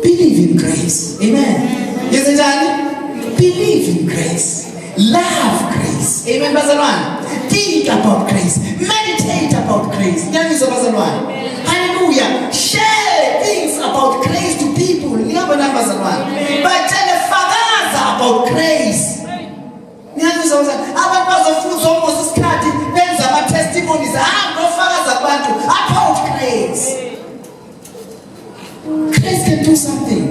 Believe in grace. Amen. Yes, Johnny? Believe in grace. Love grace. Amen, Bazalwan. Think about grace. Meditate about grace. Hallelujah. Share things about grace to people. But tell the fathers about grace. Testimonies about grace. Grace can do something.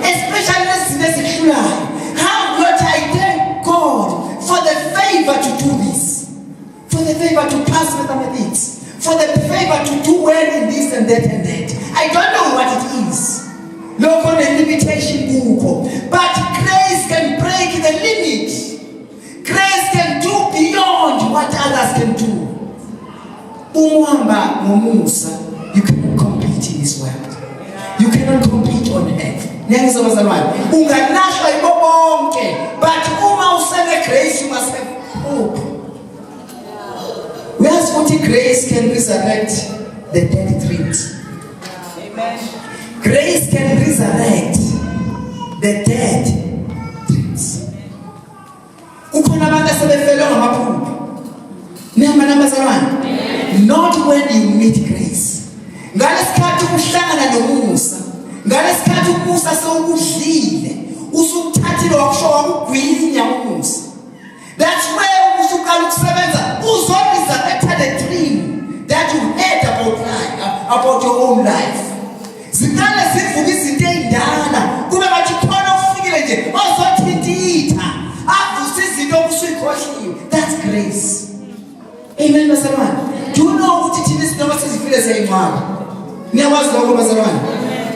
Especially this how much I thank God for the favor to do this, for the favor to pass mathematics, for the favor to do well in this and that and that. I don't know what it is. Local limitation, but grace can break the limit. Grace can do beyond what others can do. You cannot compete in this world. You cannot compete on earth. But grace, you must have hope. Whereas 40 grace can resurrect the dead dreams. Amen. Grace can resurrect the dead dreams. Not when you meet grace. That's where who's resurrected the dream that you had about life, about your own life. That's grace. Amen, Masaran. Do you know what it is? No one says, "Feel saying, man." Never was local, Masaran.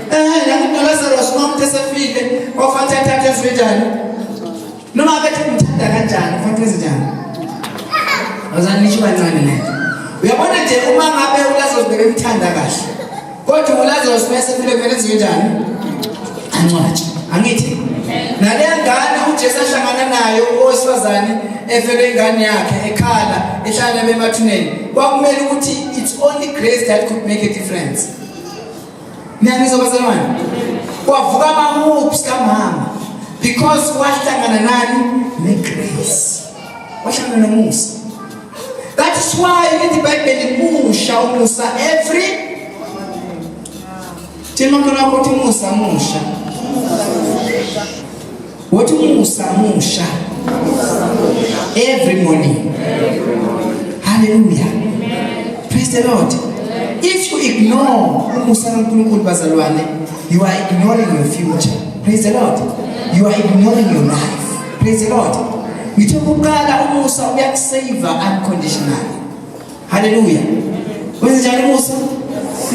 Lazarus, mom, Tessafide, or Fantastic Return. No matter what I was we are going to tell you, Mamma, Lazarus, the Tandagash. Go to Lazarus, Messi, and watch. I'm eating. Nadia Gana, who just a shamana, you was Fazani, a Ferengania, a Kala, a Shana Matune. What Meluti, it's only grace that could make a difference. Nanis of Azaman. What Vama hopes come because what Tanganani make grace. What Tanganus? That is why in the Bible, Musha Musa every Timakana Musa Musha. What Musa Musha every morning. Hallelujah. Praise the Lord. If you ignore Musa Bazalwane, you are ignoring your future. Praise the Lord. You are ignoring your life. Praise the Lord. We talk about Musa, we are saved unconditionally. Hallelujah. When is Musa?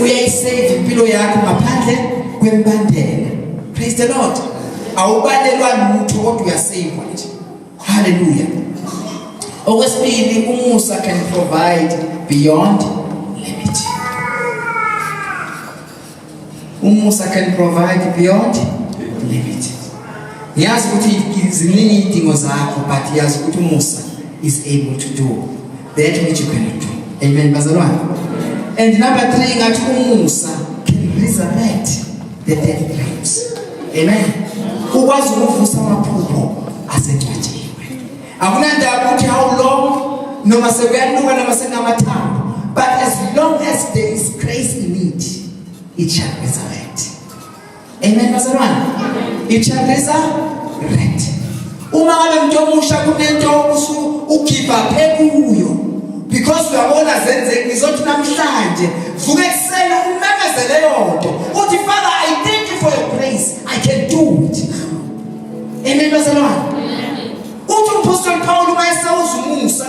We are saved. Below Yakumapande, Gwembandele. Praise the Lord. Our body one to what we are saved. Hallelujah. Always believe Musa can provide beyond limit. Musa can provide beyond limit. He has what he is limiting Ozako, but he has what Musa is able to do that which you cannot do. Amen, Bazalwan. And number 3, that Musa can resurrect the dead dreams. Amen. Who was Musa Mapupo as a judge? I wonder about how long, no matter where, no matter time, but as long as there is grace in it shall resurrect. Amen, Bazalwan. It shall resurrect. Because we are all as Father, I thank you for your grace. I can do it. Amen, Bazalwan. Apostle Paul myself Musa I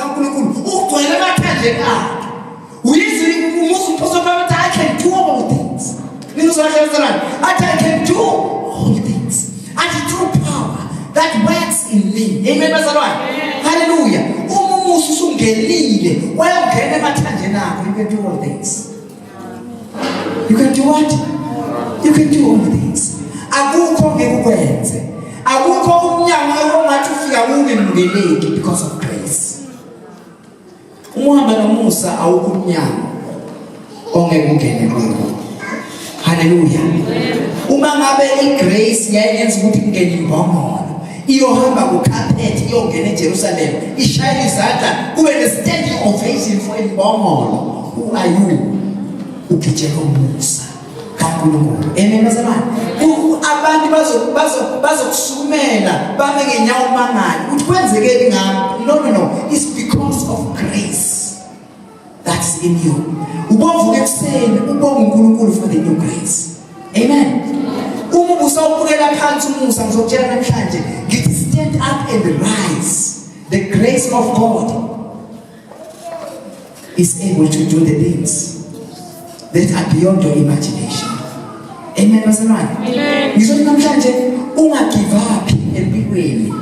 can do all things. I can do all things. And true power that works in me. Amen. Hallelujah. You can do all things. You can do what? You can do all things. Because of grace. Musa Hallelujah. Uma ngabe igrace yayenza ukuthi kungene imbongolo iyohamba kucarpet iyongena eJerusalem ishayile izandla kube ne-standing ovation for imbongolo. Who are you? Ukijela umusa kaNkulunkulu. Amen bazalwane. Abantu bazokusukumela bame ngenyawo mangani ukuthi kwenzekeni ngami. No, it's because of grace that's in you. Ubonga ekuseni ubonga uNkulunkulu for the new grace. Amen. Uma usawubukela phansi umusa ngizokutshela namhlanje ngithi stand up and rise. The grace of God is able to do the things that are beyond your imagination. Amen bazalwane. Ngizothi namhlanje ungagive up empilweni.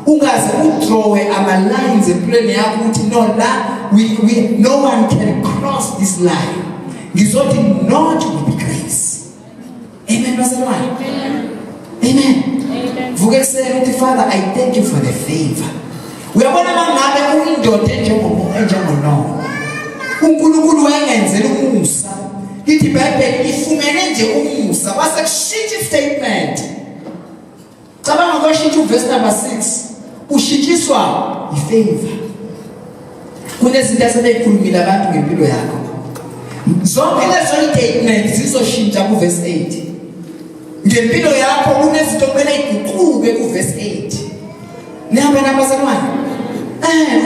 Ungaze udrowe ama lines empilweni yakho ukuthi no one can cross this line. Ngizothi not with grace. Amen bazalwane. Amen. Vuke kuseni uthi Father, I thank you for the favor. Uyabona mangabe uyindoda enjengoNoah. uNkulunkulu wayengenzela umusa. Ithi iBhayibheli ifumene nje umusa base kushintsha statement. Cabanga kwashintsha verse number 6. Ushintshiswa ifavor. Kunezinto esebeyikhulumile abantu ngempilo yakho. Zonke lezo statements zizoshintsha ku verse 8. Ngempilo yakho kunezinto kumele iguquke ku verse 8. Nihamba nabazalwane.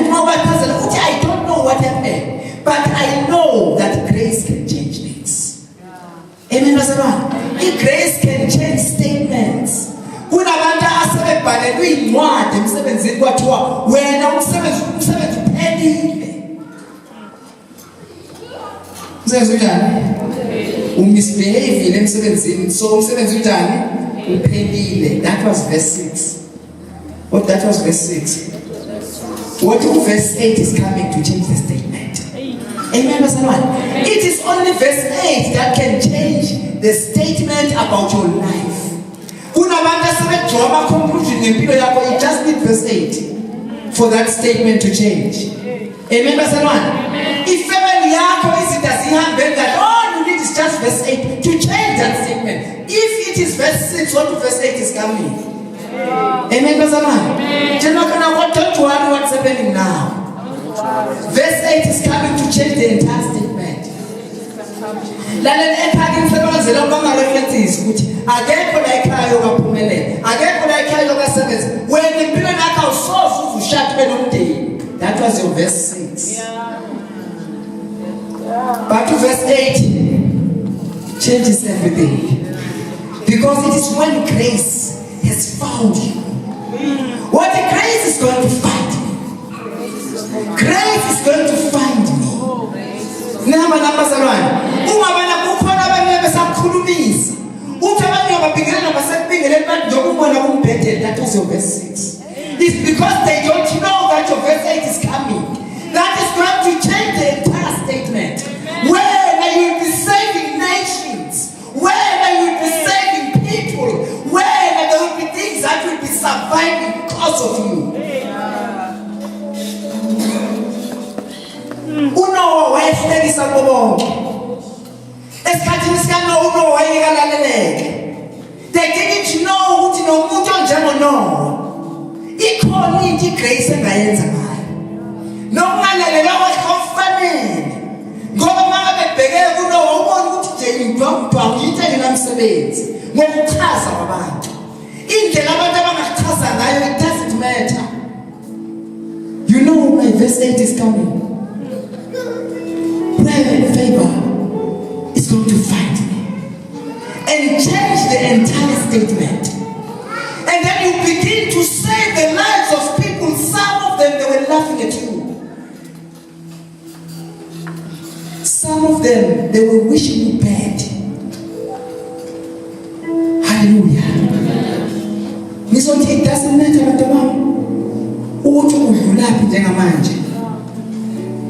Uma bathazela uthi I don't know what happened, but I know that grace can change things. Amen bazalwane. Grace can change statements. Kunabantu asebebhalelwe incwadi emsebenzini kwathiwa wena umsebenzi uphelile. Msebenzi unjani? Umisbehave emsebenzini so umsebenzi unjani? Uphelile. That was verse 6. What that was verse 6. What verse 8 is coming to change the statement. Amen bazalwane. It is only verse 8 that can change the statement about your life. Kunabantu asebejoma conclusion ngempilo yakho, you just need verse 8 for that statement to change. Amen bazalwane. If family yakho izinto zihambe ngathi all you need is just verse 8 to change that statement. If it is verse 6, what verse 8 is coming? Amen bazalwane. Tell me don't worry what's happening now. Verse 8 is coming to change the entire statement. Lalela ekhaya imsebenzela ngoma references ukuthi akekho la ekhaya okaphumelela, akekho la ekhaya okasebenza. Wena impilo yakho awusoze uzushathe nomndeni. That was your verse 6. But to verse 8 changes everything. Because it is when grace has found you. What the grace is going to find me. Grace is going to find me. Nama nabazalwane. Ungabana kukhona abanye besakhulumisa. Uthi abanye ababingelela basebingelela abantu ngokubona kumphethe. That was your verse 6. It's because they don't know that your verse 8 is coming. That is going to change the entire statement. Where you will be saving nations. Where you will be saving people. Where there will be things that will be surviving because of you. Unowa wayehlekisa bonke. Esikhathini sikaNoah uNoah wayekalaleleke. They didn't know ukuthi nomuntu onjengoNoah ikhona into igrace engayenza ngayo. Nokungalalela kwakhe kufanele. Ngoba manje bebheke kuNoah ubona ukuthi nje intwamtwa ngiyithele namsebenzi ngokuchaza kwabantu. Indlela abantu abangachaza ngayo it doesn't matter. You know my verse 8 is coming. Where favor is going to find me and change the entire statement. And then you begin to save the lives of people. Some of them, they were laughing at you. Some of them, they were wishing you bad. Hallelujah. It doesn't matter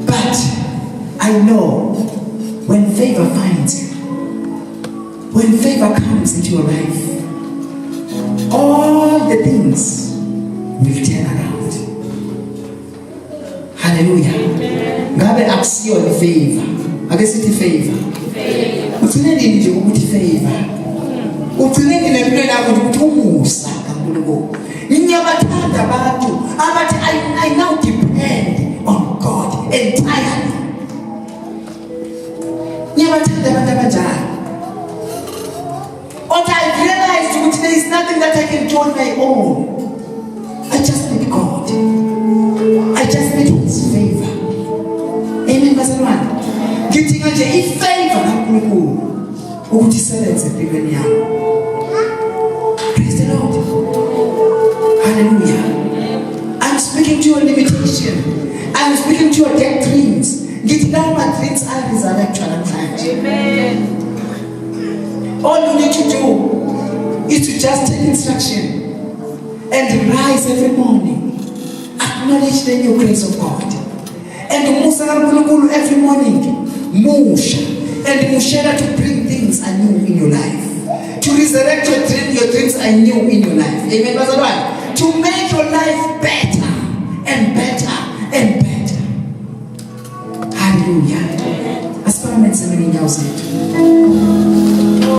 but I know when favor finds you, when favor comes into your life, all the things will turn around. Hallelujah. Ngabe akusiyo favor. Ake sithi favor. Ugcine nini nje ukuthi favor? Ugcine nini empilweni yakho ukuthi umusa kaNkulunkulu? Ngiyabathanda abantu abathi I now depend on God entirely. Ngiyabathanda abantu abanjalo. But I realized there is nothing that I can do on my own. I just need God. I just need His favor. Amen, bazalwane. Ngidinga nje ifavor kaNkulunkulu ukuthi isebenze empilweni yami. Praise the Lord. Hallelujah. I'm speaking to your limitation. I'm speaking to your dead dreams. Ngithi lawo ma dreams resurrected namhlanje. Amen. All you need to do is to just take instruction and rise every morning. Acknowledge the new grace of God. And musa kaNkulunkulu every morning. Musha. And mushera to bring things anew in your life. To resurrect your dreams anew in your life. Amen. Bazalwane. To make your life better and better and better. Hallelujah. Asipame nsemeni nyawo zethu.